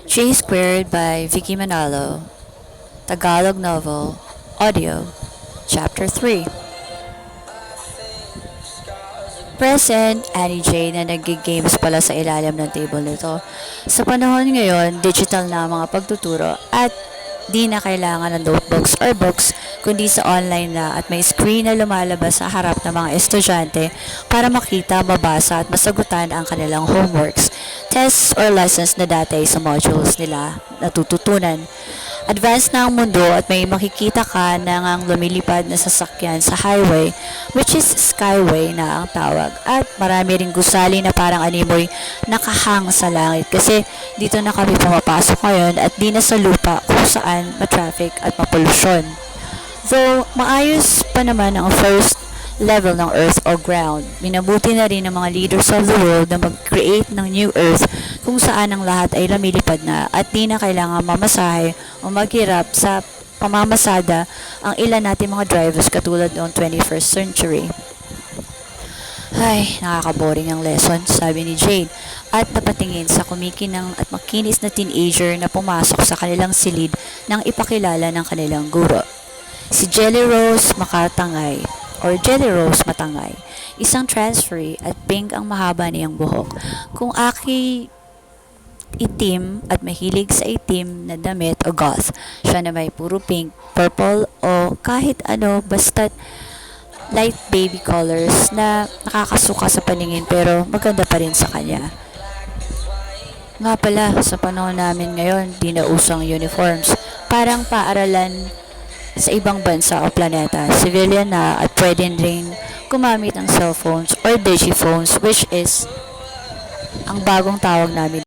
J Squared by Vicky Manalo, Tagalog Novel, Audio, Chapter 3. Present, Annie J na nag-games pala sa ilalim ng table nito. Sa panahon ngayon, digital na ang mga pagtuturo at di na kailangan ng notebooks or books kundi sa online na at may screen na lumalabas sa harap ng mga estudyante para makita, mabasa at masagutan ang kanilang homeworks, tests or lessons na dati sa modules nila natututunan. Advanced na ang mundo at may makikita ka na ngang lumilipad na sasakyan sa highway, which is skyway na ang tawag. At marami ring gusali na parang animoy nakahang sa langit kasi dito na kami pumapasok ngayon at di na sa lupa kung saan matraffic at mapolusyon. Though maayos pa naman ang first level ng Earth o ground, minabuti na rin ng mga leaders of the world na mag-create ng new Earth kung saan ang lahat ay lumilipad na at di na kailangan mamasahe o maghirap sa pamamasada ang ilan natin mga drivers katulad noong 21st century. Ay, nakaka-boring ang lesson, sabi ni Jane at napatingin sa kumikinang at makinis na teenager na pumasok sa kanilang silid nang ipakilala ng kanilang guro. Si Jelly Rose Makatangay or Jelly Rose Matangay, isang transferee at pink ang mahaba niyang buhok. Kung aki itim at mahilig sa itim na damit o goth, siya na may puro pink, purple o kahit ano basta't light baby colors na nakakasuka sa paningin pero maganda pa rin sa kanya. Nga pala, sa panahon namin ngayon, di na usang uniforms. Parang paaralan sa ibang bansa o planeta, civilian na at pwede rin gumamit ng cellphones or digiphones which is ang bagong tawag namin